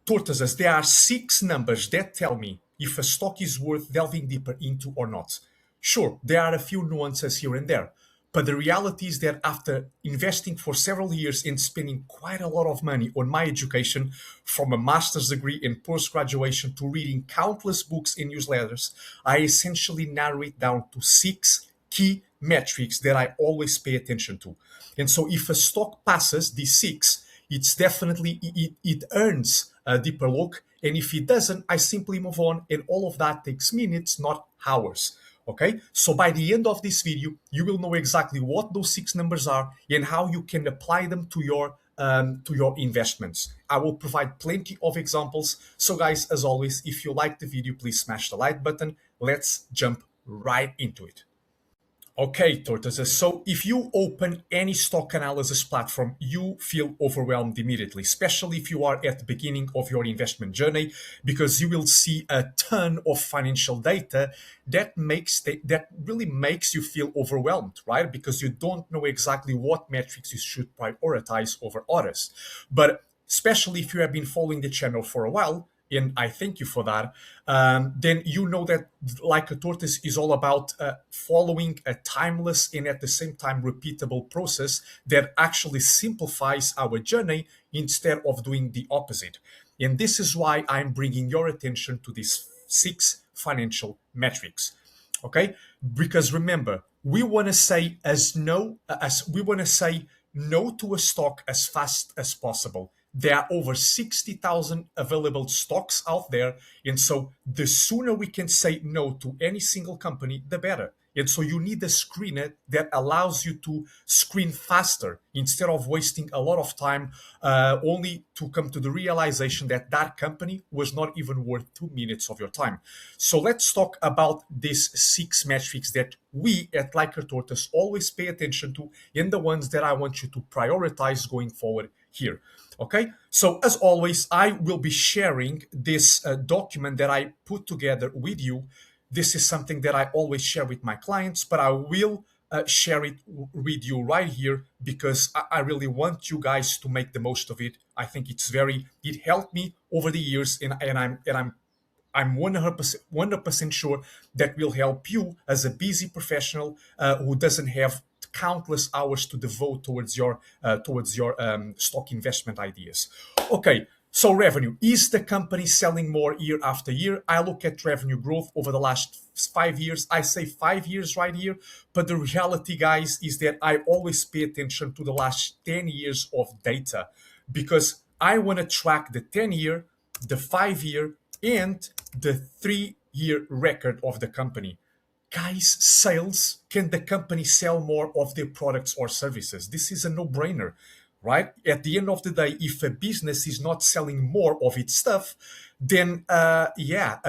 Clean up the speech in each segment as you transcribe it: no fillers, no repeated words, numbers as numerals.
Tortoises, there are 6 numbers that tell me if a stock is worth delving deeper into or not. Sure, there are a few nuances here and there, but the reality is that after investing for several years and spending quite a lot of money on my education, from a master's degree and post graduation to reading countless books and newsletters, I essentially narrow it down to 6 key metrics that I always pay attention to. And so if a stock passes these 6, it's definitely it earns a deeper look. And if it doesn't, I simply move on, and all of that takes minutes, not hours. Okay, so by the end of this video, you will know exactly what those 6 numbers are and how you can apply them to your investments. I will provide plenty of examples. So guys, as always, if you like the video, please smash the like button. Let's jump right into it. Okay, Tortoises. So if you open any stock analysis platform, you feel overwhelmed immediately, especially if you are at the beginning of your investment journey, because you will see a ton of financial data that really makes you feel overwhelmed, right? Because you don't know exactly what metrics you should prioritize over others. But especially if you have been following the channel for a while, and I thank you for that, then you know that Like a Tortoise is all about following a timeless and at the same time repeatable process that actually simplifies our journey instead of doing the opposite. And this is why I'm bringing your attention to these 6 financial metrics. Okay, because remember, we want to say no to a stock as fast as possible. There are over 60,000 available stocks out there, and so the sooner we can say no to any single company, the better. And so you need a screener that allows you to screen faster instead of wasting a lot of time only to come to the realization that that company was not even worth 2 minutes of your time. So let's talk about these 6 metrics that we at Like a Tortoise always pay attention to, and the ones that I want you to prioritize going forward here. Okay, so as always, I will be sharing this document that I put together with you. This is something that I always share with my clients, but I will share it with you right here because I really want you guys to make the most of it. I think it helped me over the years, and I'm 100% sure that will help you as a busy professional who doesn't have countless hours to devote towards your stock investment ideas. Okay, so revenue. Is the company selling more year after year? I look at revenue growth over the last 5 years. I say 5 years right here, but the reality, guys, is that I always pay attention to the last 10 years of data because I want to track the 10-year, the 5-year, and the 3-year record of the company. Guys, sales, can the company sell more of their products or services? This is a no-brainer, right? At the end of the day, if a business is not selling more of its stuff, then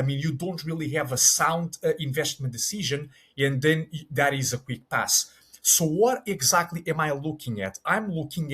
you don't really have a sound investment decision, and then that is a quick pass. So what exactly am I looking at? I'm looking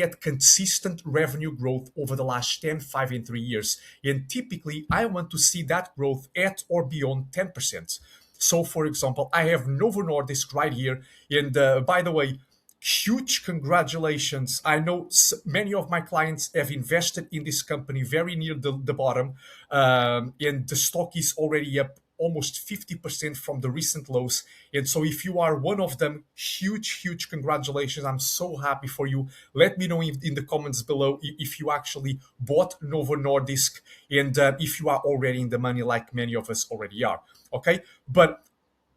at consistent revenue growth over the last 10, 5, and 3 years. And typically, I want to see that growth at or beyond 10%. So, for example, I have Novo Nordisk right here. And by the way, huge congratulations. I know many of my clients have invested in this company very near the bottom. And the stock is already up almost 50% from the recent lows. And so if you are one of them, huge congratulations. I'm so happy for you. Let me know in the comments below if you actually bought Novo Nordisk and if you are already in the money like many of us already are. Okay, but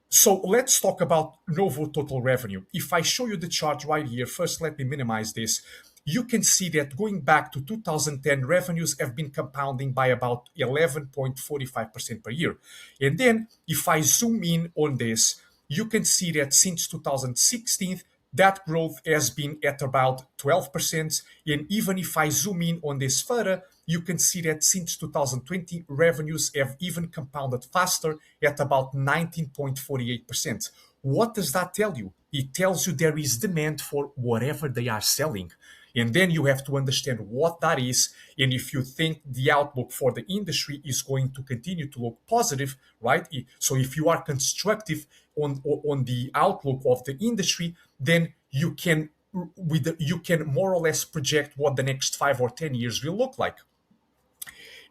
so let's talk about Novo total revenue. If I show you the chart right here, first let me minimize this. You can see that going back to 2010, revenues have been compounding by about 11.45% per year. And then if I zoom in on this, you can see that since 2016, that growth has been at about 12%. And even if I zoom in on this further, you can see that since 2020, revenues have even compounded faster at about 19.48%. What does that tell you? It tells you there is demand for whatever they are selling. And then you have to understand what that is. And if you think the outlook for the industry is going to continue to look positive, right? So if you are constructive on the outlook of the industry, then you can more or less project what the next 5 or 10 years will look like.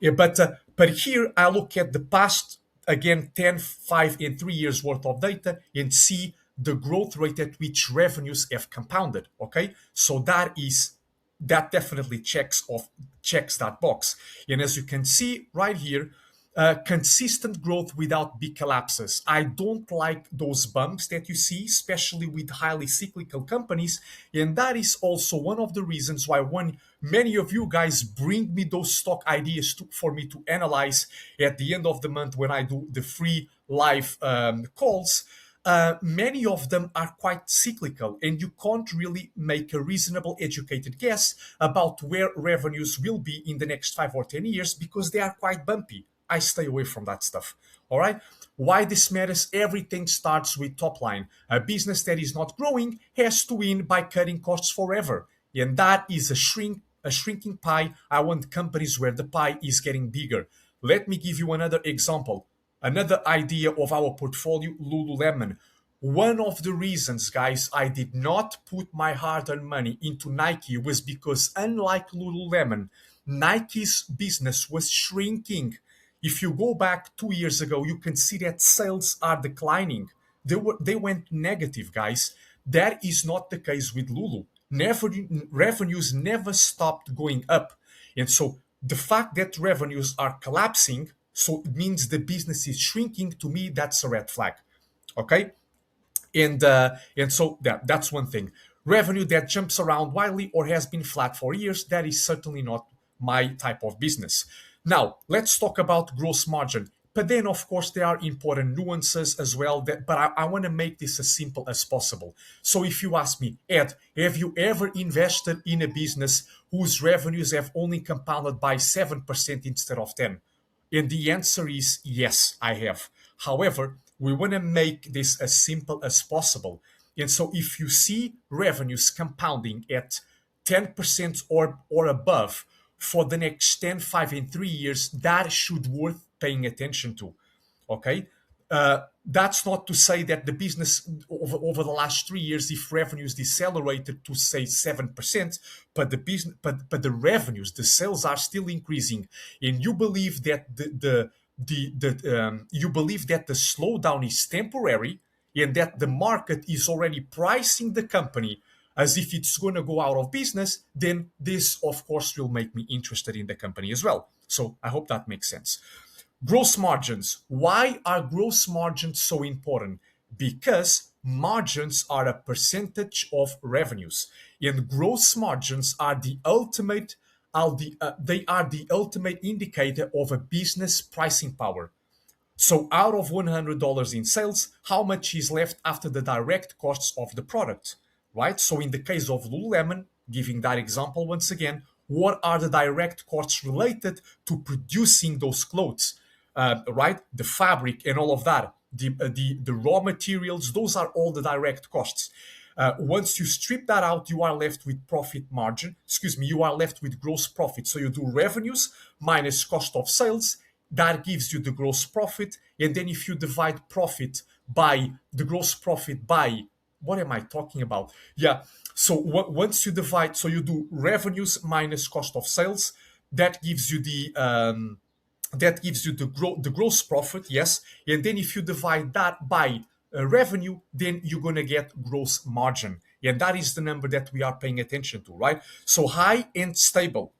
Yeah, but here I look at the past, again, 10, 5, and 3 years worth of data and see the growth rate at which revenues have compounded. Okay, so that definitely checks that box. And as you can see right here, consistent growth without big collapses. I don't like those bumps that you see, especially with highly cyclical companies. And that is also one of the reasons why when many of you guys bring me those stock ideas for me to analyze at the end of the month when I do the free live calls, many of them are quite cyclical, and you can't really make a reasonable, educated guess about where revenues will be in the next 5 or 10 years because they are quite bumpy. I stay away from that stuff. All right. Why this matters? Everything starts with top line. A business that is not growing has to win by cutting costs forever, and that is a shrinking pie. I want companies where the pie is getting bigger. Let me give you another example. Another idea of our portfolio, Lululemon. One of the reasons, guys, I did not put my hard-earned money into Nike was because, unlike Lululemon, Nike's business was shrinking. If you go back 2 years ago, you can see that sales are declining. They went negative, guys. That is not the case with Lulu. Never, revenues never stopped going up. And so the fact that revenues are collapsing, so it means the business is shrinking, to me, that's a red flag. Okay? And so that's one thing. Revenue that jumps around wildly or has been flat for years, that is certainly not my type of business. Now let's talk about gross margin. But then, of course, there are important nuances as well. But I want to make this as simple as possible. So if you ask me, Ed, have you ever invested in a business whose revenues have only compounded by 7% instead of 10? And the answer is yes, I have. However, we want to make this as simple as possible. And so if you see revenues compounding at 10% or above for the next 10, 5, and 3 years, that should worth paying attention to. Okay. That's not to say that the business over the last 3 years, if revenues decelerated to say 7%, but the business, but the revenues, the sales are still increasing, and you believe that you believe that the slowdown is temporary, and that the market is already pricing the company as if it's going to go out of business, then this, of course, will make me interested in the company as well. So I hope that makes sense. Gross margins. Why are gross margins so important? Because margins are a percentage of revenues, and gross margins are they are the ultimate indicator of a business pricing power. So out of $100 in sales, how much is left after the direct costs of the product, right? So in the case of Lululemon, giving that example once again, what are the direct costs related to producing those clothes, right? The fabric and all of that, the raw materials, those are all the direct costs. Once you strip that out, you are left with profit margin. Excuse me, you are left with gross profit. So you do revenues minus cost of sales. That gives you the gross profit. And then if you divide profit by the gross profit by, what am I talking about? Yeah. So once you divide, so you do revenues minus cost of sales. That gives you the gross profit, yes. And then if you divide that by revenue, then you're going to get gross margin. And that is the number that we are paying attention to, right? So high and stable.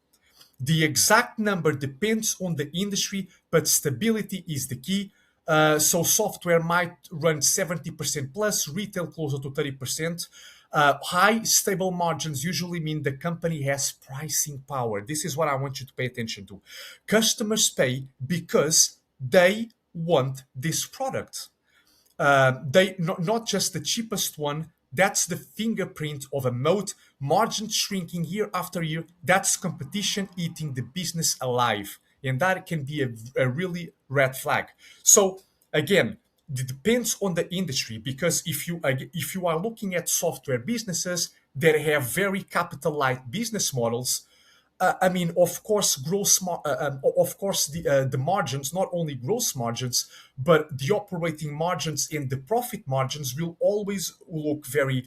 The exact number depends on the industry, but stability is the key. So software might run 70% plus, retail closer to 30%. High stable margins usually mean the company has pricing power. This is what I want you to pay attention to. Customers pay because they want this product. They not just the cheapest one. That's the fingerprint of a moat. Margin shrinking year after year. That's competition eating the business alive, and that can be a really red flag. So again, it depends on the industry, because if you are looking at software businesses that have very capital light business models, I mean, of course, of course, the margins, not only gross margins, but the operating margins and the profit margins will always look very.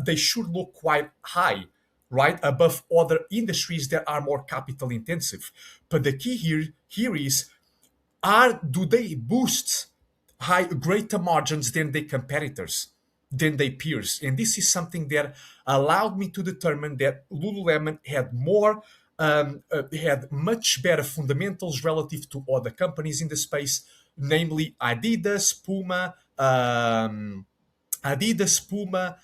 They should look quite high, right, above other industries that are more capital intensive. But the key here is, are do they boost high greater margins than their competitors, than their peers? And this is something that allowed me to determine that Lululemon had had much better fundamentals relative to other companies in the space, namely Adidas, Puma, Puma,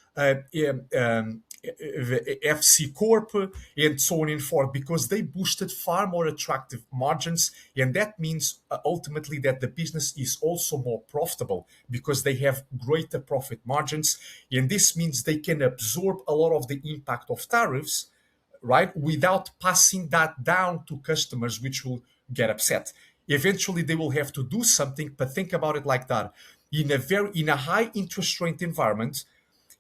FC Corp, and so on and forth, because they boosted far more attractive margins. And that means ultimately that the business is also more profitable because they have greater profit margins. And this means they can absorb a lot of the impact of tariffs, right, without passing that down to customers, which will get upset. Eventually, they will have to do something, but think about it like that. In a high interest rate environment,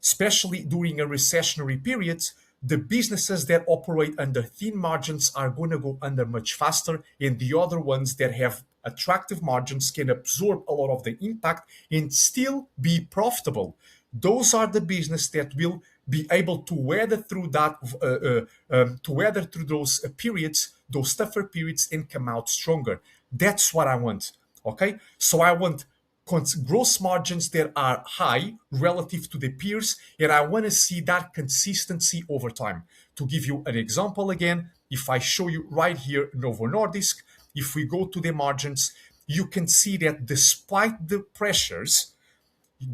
especially during a recessionary period, the businesses that operate under thin margins are going to go under much faster, and the other ones that have attractive margins can absorb a lot of the impact and still be profitable. Those are the business that will be able to weather through those periods, those tougher periods, and come out stronger. That's what I want. Okay, so I want gross margins that are high relative to the peers, and I want to see that consistency over time. To give you an example again, if I show you right here Novo Nordisk, if we go to the margins, you can see that despite the pressures and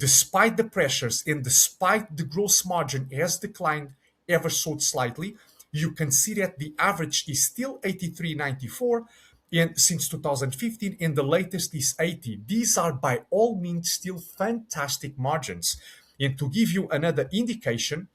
despite the gross margin has declined ever so slightly, you can see that the average is still 83.94 and since 2015, and the latest is 80. These are by all means still fantastic margins. And to give you another indication,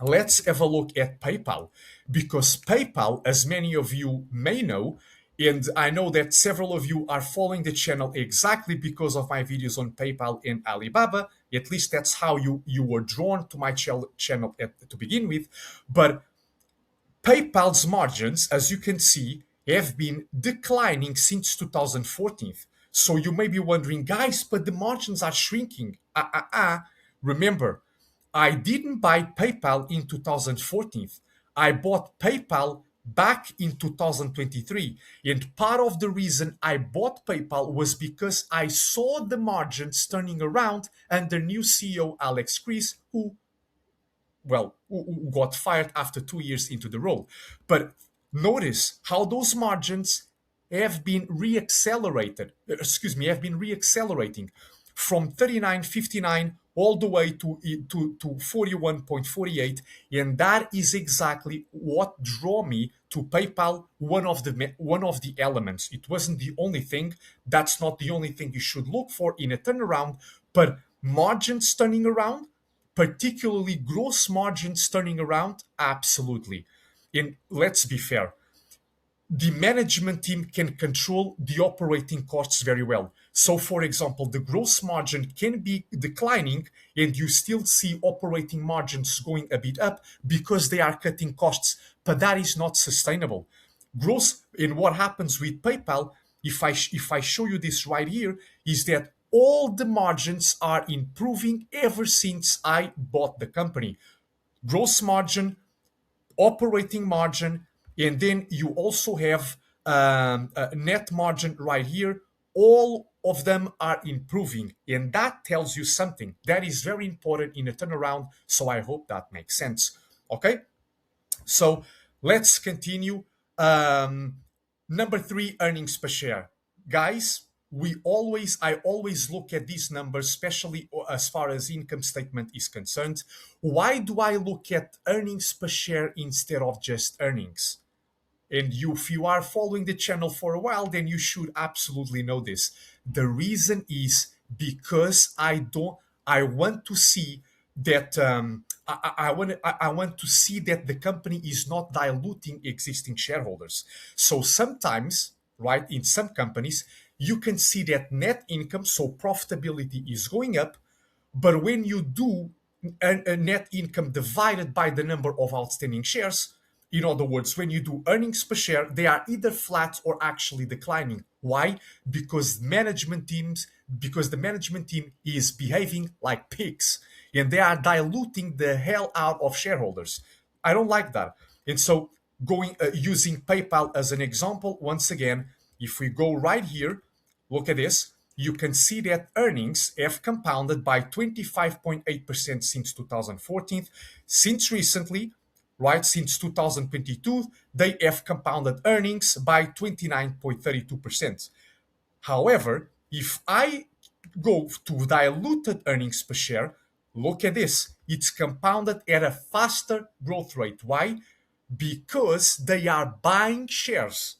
let's have a look at PayPal, because PayPal, as many of you may know, and I know that several of you are following the channel exactly because of my videos on PayPal and Alibaba. At least that's how you were drawn to my channel to begin with. But PayPal's margins, as you can see, have been declining since 2014. So you may be wondering, guys, but the margins are shrinking. Remember, I didn't buy PayPal in 2014. I bought PayPal back in 2023. And part of the reason I bought PayPal was because I saw the margins turning around under new CEO Alex Chris, who got fired after 2 years into the role. But notice how those margins have been reaccelerating from 39.59 all the way to 41.48, and that is exactly what drew me to PayPal. One of the elements. It wasn't the only thing. That's not the only thing you should look for in a turnaround, but margins turning around, particularly gross margins turning around, absolutely. And let's be fair, the management team can control the operating costs very well. So, for example, the gross margin can be declining and you still see operating margins going a bit up because they are cutting costs, but that is not sustainable. And what happens with PayPal, if I show you this right here, is that all the margins are improving ever since I bought the company. Gross margin, operating margin, and then you also have a net margin right here. All of them are improving, and that tells you something that is very important in a turnaround. So I hope that makes sense. Okay, so let's continue. Number three, earnings per share. Guys, I always look at these numbers, especially as far as income statement is concerned. Why do I look at earnings per share instead of just earnings? And if you are following the channel for a while, then you should absolutely know this. The reason is because I want to see that I want to see that the company is not diluting existing shareholders. So sometimes, right, in some companies, you can see that net income, so profitability is going up, but when you do a net income divided by the number of outstanding shares, in other words, when you do earnings per share, they are either flat or actually declining. Why? Because the management team is behaving like pigs and they are diluting the hell out of shareholders. I don't like that. And so going using PayPal as an example, once again, if we go right here, look at this, you can see that earnings have compounded by 25.8% since 2014. Since recently, right, since 2022, they have compounded earnings by 29.32%. However, if I go to diluted earnings per share, look at this. It's compounded at a faster growth rate. Why? Because they are buying shares.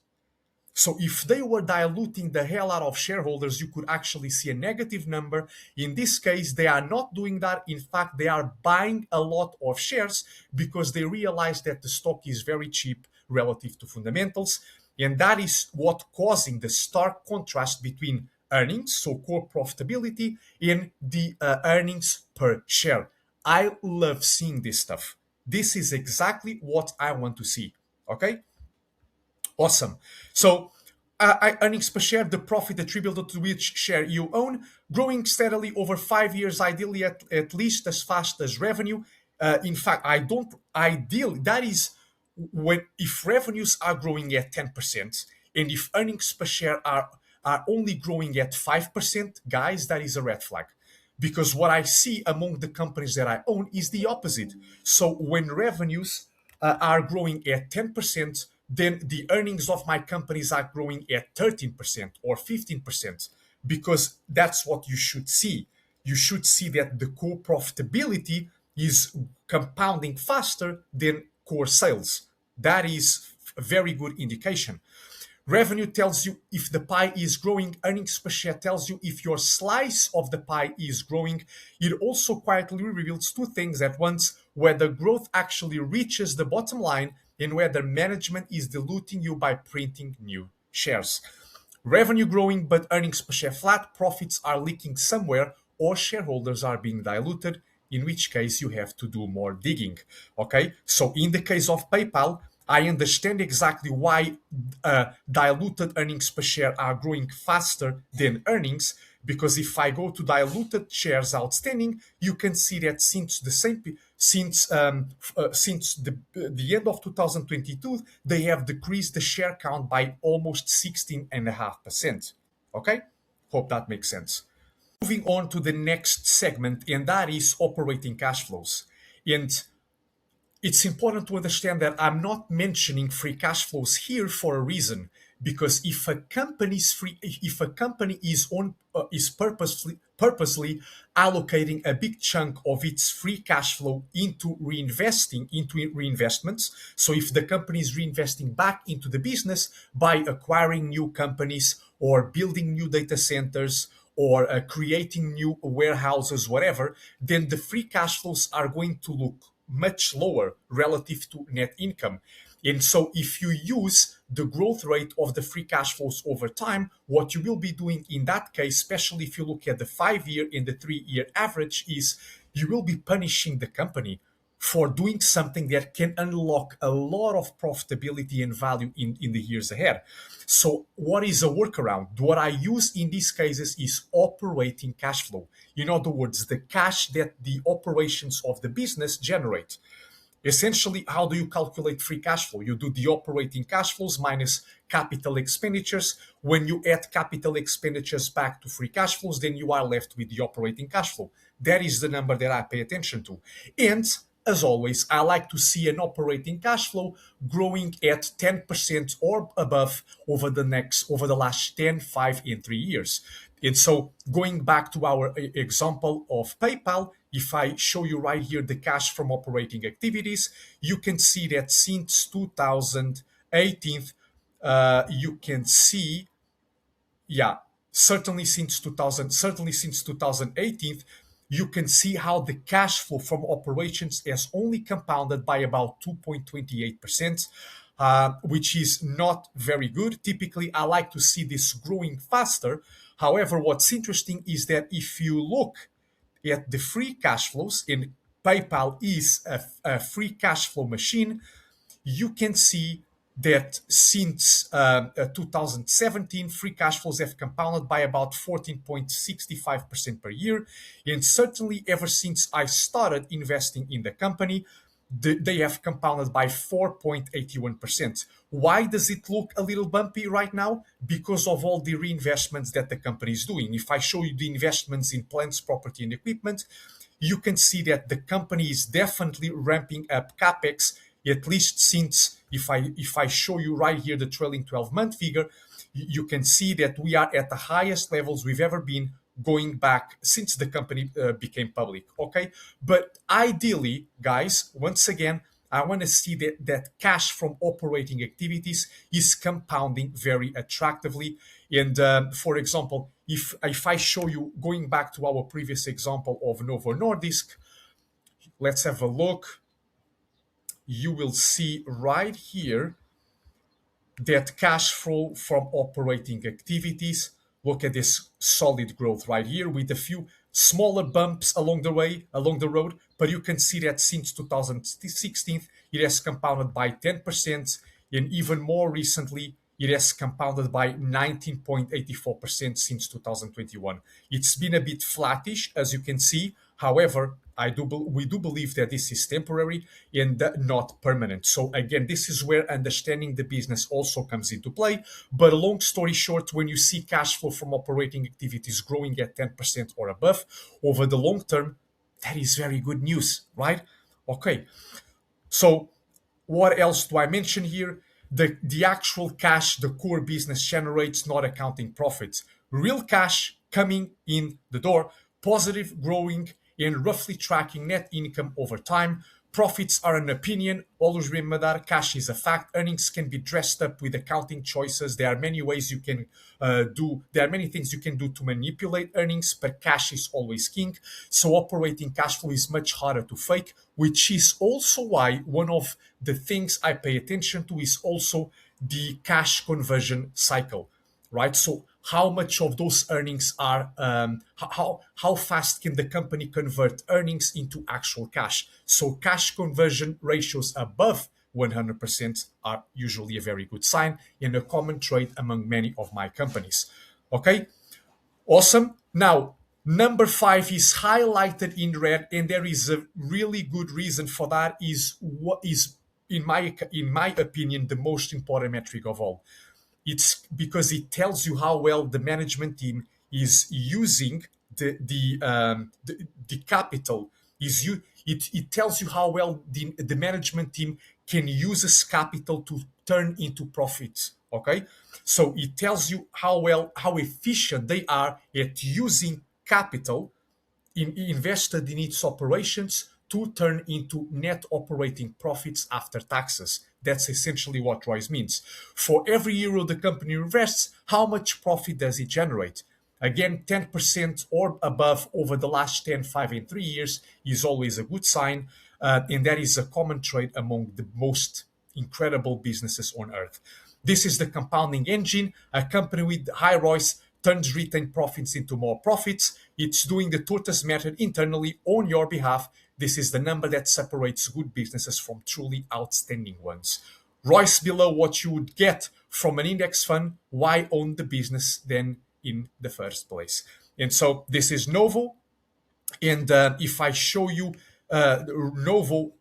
So if they were diluting the hell out of shareholders, you could actually see a negative number. In this case, they are not doing that. In fact, they are buying a lot of shares because they realize that the stock is very cheap relative to fundamentals. And that is what causing the stark contrast between earnings, so core profitability, and the earnings per share. I love seeing this stuff. This is exactly what I want to see. Okay? Awesome. So, earnings per share, the profit attributable to which share you own, growing steadily over 5 years, ideally at least as fast as revenue. In fact, I don't ideal. That is when if revenues are growing at 10% and if earnings per share are only growing at 5%, guys, that is a red flag. Because what I see among the companies that I own is the opposite. So when revenues are growing at 10%, then the earnings of my companies are growing at 13% or 15%, because that's what you should see. You should see that the core profitability is compounding faster than core sales. That is a very good indication. Revenue tells you if the pie is growing. Earnings per share tells you if your slice of the pie is growing. It also quietly reveals two things at once: whether growth actually reaches the bottom line and whether management is diluting you by printing new shares. Revenue growing but earnings per share flat, profits are leaking somewhere, or shareholders are being diluted, in which case you have to do more digging. Okay, so in the case of PayPal, I understand exactly why diluted earnings per share are growing faster than earnings, because if I go to diluted shares outstanding, you can see that since the same since the end of 2022, they have decreased the share count by almost 16.5%. Okay, hope that makes sense. Moving on to the next segment, and that is operating cash flows. And it's important to understand that I'm not mentioning free cash flows here for a reason, because if a company is purposely allocating a big chunk of its free cash flow into reinvestments. So if the company is reinvesting back into the business by acquiring new companies or building new data centers or creating new warehouses, whatever, then the free cash flows are going to look much lower relative to net income. And so if you use the growth rate of the free cash flows over time, what you will be doing in that case, especially if you look at the 5 year and the 3 year average, is you will be punishing the company for doing something that can unlock a lot of profitability and value in the years ahead. So what is a workaround? What I use in these cases is operating cash flow. In other words, the cash that the operations of the business generate. Essentially, how do you calculate free cash flow? You do the operating cash flows minus capital expenditures. When you add capital expenditures back to free cash flows, then you are left with the operating cash flow. That is the number that I pay attention to. And as always, I like to see an operating cash flow growing at 10% or above over the last 10, 5, and 3 years. And so going back to our example of PayPal, if I show you right here the cash from operating activities, you can see that since 2018, you can see, yeah, certainly since 2018, you can see how the cash flow from operations has only compounded by about 2.28%, which is not very good. Typically, I like to see this growing faster. However, what's interesting is that if you look at the free cash flows, and PayPal is a free cash flow machine, you can see that since 2017, free cash flows have compounded by about 14.65% per year. And certainly, ever since I started investing in the company, they have compounded by 4.81%. Why does it look a little bumpy right now? Because of all the reinvestments that the company is doing. If I show you the investments in plants, property, and equipment, you can see that the company is definitely ramping up capex, at least since, if I show you right here the trailing 12-month figure, you can see that we are at the highest levels we've ever been going back since the company became public. Okay, but ideally, guys, once again, I want to see that cash from operating activities is compounding very attractively. And for example, if I show you, going back to our previous example of Novo Nordisk, let's have a look. You will see right here that cash flow from operating activities. Look at this solid growth right here with a few smaller bumps along the way, along the road. But you can see that since 2016, it has compounded by 10%, and even more recently, it has compounded by 19.84% since 2021. It's been a bit flattish, as you can see. However, we do believe that this is temporary and not permanent. So again, this is where understanding the business also comes into play. But a long story short, when you see cash flow from operating activities growing at 10% or above over the long term, that is very good news, right? Okay, so what else do I mention here? The actual cash the core business generates, not accounting profits. Real cash coming in the door, positive, growing, and roughly tracking net income over time. Profits are an opinion. Always remember that cash is a fact. Earnings can be dressed up with accounting choices. There are many ways you can do. There are many things you can do to manipulate earnings, but cash is always king. So operating cash flow is much harder to fake, which is also why one of the things I pay attention to is also the cash conversion cycle, right? So how much of those earnings are how fast can the company convert earnings into actual cash? So cash conversion ratios above 100% are usually a very good sign and a common trait among many of my companies. Okay, awesome. Now, number 5 is highlighted in red, and there is a really good reason for that. Is what is in my opinion the most important metric of all. It's because it tells you how well the management team is using the capital. It tells you how well the management team can use this capital to turn into profits. Okay, so it tells you how efficient they are at using capital invested in its operations to turn into net operating profits after taxes. That's essentially what ROIS means. For every euro the company invests, how much profit does it generate? Again, 10% or above over the last 10, 5, and 3 years is always a good sign. And that is a common trait among the most incredible businesses on earth. This is the compounding engine. A company with high ROIS turns retained profits into more profits. It's doing the Tortoise method internally on your behalf. This is the number that separates good businesses from truly outstanding ones. ROIS below what you would get from an index fund. Why own the business then in the first place? And so this is Novo. And if I show you Novo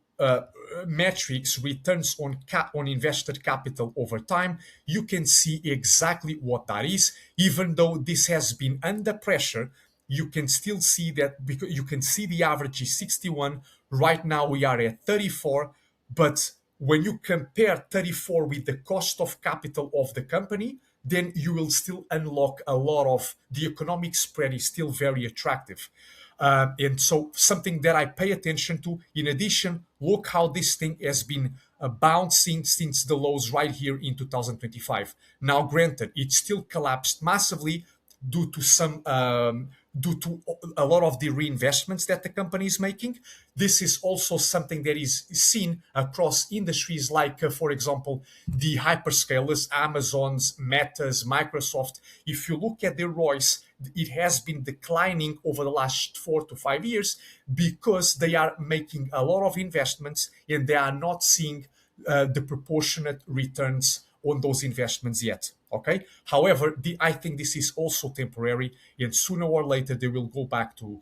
metrics, returns on invested capital over time, you can see exactly what that is. Even though this has been under pressure, you can still see that, because you can see the average is 61. Right now we are at 34, but when you compare 34 with the cost of capital of the company, then you will still unlock a lot of the economic spread is still very attractive. And so something that I pay attention to, in addition, look how this thing has been bouncing since the lows right here in 2025. Now, granted, it still collapsed massively due to due to a lot of the reinvestments that the company is making. This is also something that is seen across industries like, for example, the hyperscalers, Amazon's, Meta's, Microsoft. If you look at the ROIs, it has been declining over the last 4 to 5 years because they are making a lot of investments and they are not seeing the proportionate returns on those investments yet. Okay. However, I think this is also temporary, and sooner or later they will go back to.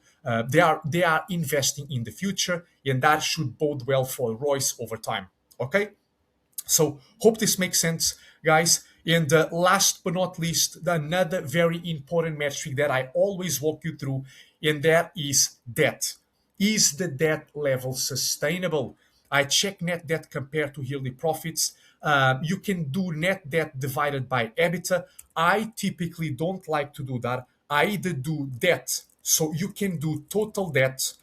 They are investing in the future, and that should bode well for Royce over time. Okay. So hope this makes sense, guys. And last but not least, another very important metric that I always walk you through, and that is debt. Is the debt level sustainable? I check net debt compared to yearly profits. You can do net debt divided by EBITDA. I typically don't like to do that. I either do debt, so you can do total debt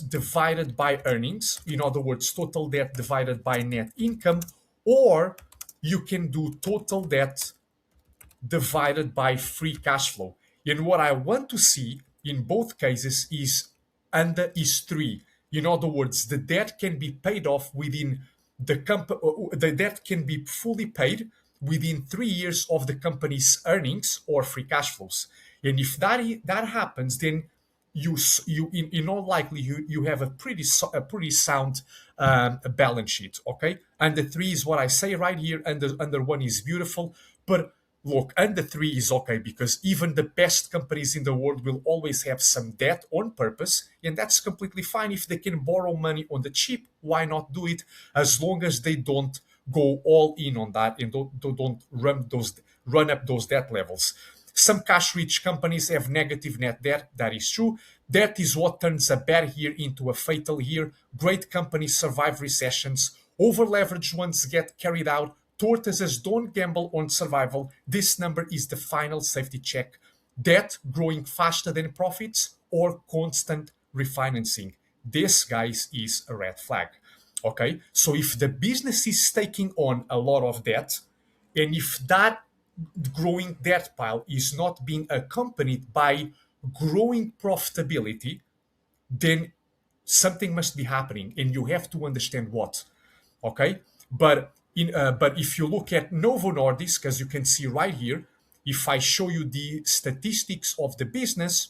divided by earnings, in other words, total debt divided by net income, or you can do total debt divided by free cash flow. And what I want to see in both cases is three. In other words, the debt can be paid off within the company. The debt can be fully paid within 3 years of the company's earnings or free cash flows. And if that happens, then you in all likelihood you have a pretty sound balance sheet. Okay, and the three is what I say right here, and the under one is beautiful. But look, under three is okay because even the best companies in the world will always have some debt on purpose, and that's completely fine. If they can borrow money on the cheap, why not do it, as long as they don't go all in on that and don't run up those debt levels. Some cash rich companies have negative net debt. That is true. That is what turns a bad year into a fatal year. Great companies survive recessions. Over leveraged ones get carried out. Tortoises don't gamble on survival. This number is the final safety check. Debt growing faster than profits or constant refinancing. This, guys, is a red flag. Okay, so if the business is taking on a lot of debt, and if that growing debt pile is not being accompanied by growing profitability, then something must be happening, and you have to understand what. Okay, but if you look at Novo Nordisk, as you can see right here, if I show you the statistics of the business,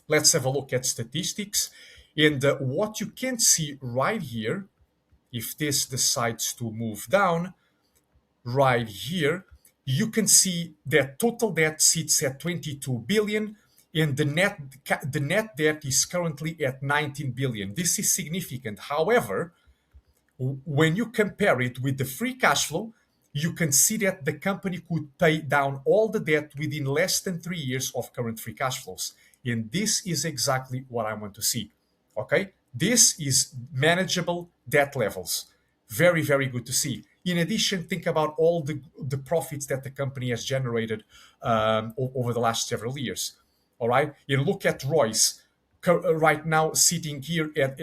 let's have a look at statistics, and what you can see right here, if this decides to move down, right here, you can see that total debt sits at 22 billion and the net debt is currently at 19 billion. This is significant. However, when you compare it with the free cash flow, you can see that the company could pay down all the debt within less than 3 years of current free cash flows. And this is exactly what I want to see. Okay? This is manageable debt levels. Very, very good to see. In addition, think about all the profits that the company has generated over the last several years. All right? And look at Royce right now sitting here at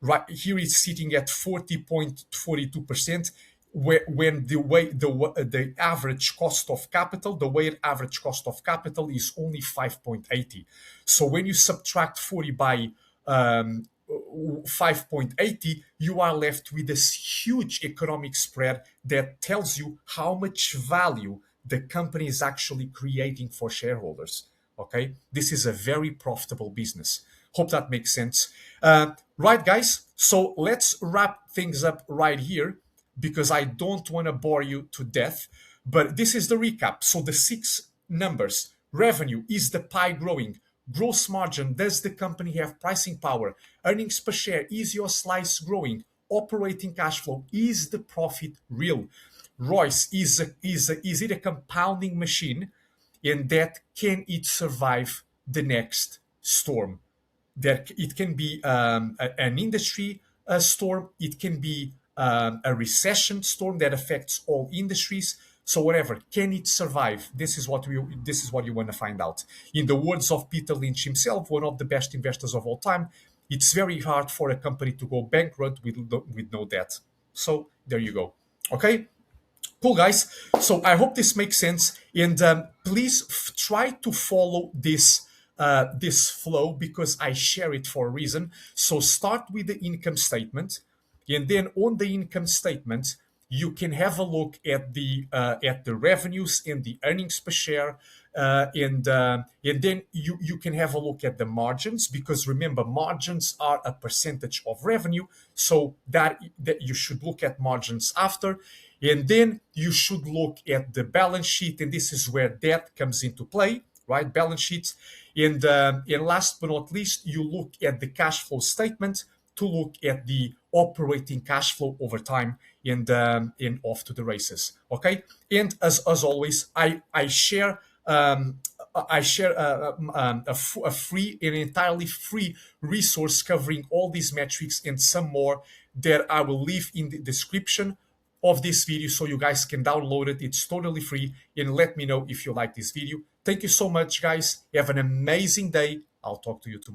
right here is sitting at 40.42%, when the average cost of capital, the weighted average cost of capital is only 5.80. So when you subtract 40 by 5.80, you are left with this huge economic spread that tells you how much value the company is actually creating for shareholders. Okay, this is a very profitable business. Hope that makes sense. Right, guys, so let's wrap things up right here because I don't want to bore you to death, but this is the recap. So the six numbers: revenue, is the pie growing? Gross margin, does the company have pricing power? Earnings per share, is your slice growing? Operating cash flow, is the profit real? Royce, is it a compounding machine? And that, can it survive the next storm? That it can be an industry storm, it can be a recession storm that affects all industries. So whatever, can it survive? This is what you want to find out. In the words of Peter Lynch himself, one of the best investors of all time, it's very hard for a company to go bankrupt with no debt. So there you go. Okay. Cool, guys. So I hope this makes sense, and please try to follow this flow because I share it for a reason. So start with the income statement, and then on the income statement, you can have a look at the revenues and the earnings per share, and then you can have a look at the margins, because remember, margins are a percentage of revenue, so that you should look at margins after. And then you should look at the balance sheet, and this is where debt comes into play, right? Balance sheets. And last but not least, you look at the cash flow statement to look at the operating cash flow over time, and off to the races. Okay. And as always, I share a free, an entirely free resource covering all these metrics and some more that I will leave in the description of this video so you guys can download it. It's totally free, and let me know if you like this video. Thank you so much, guys. Have an amazing day. I'll talk to you tomorrow.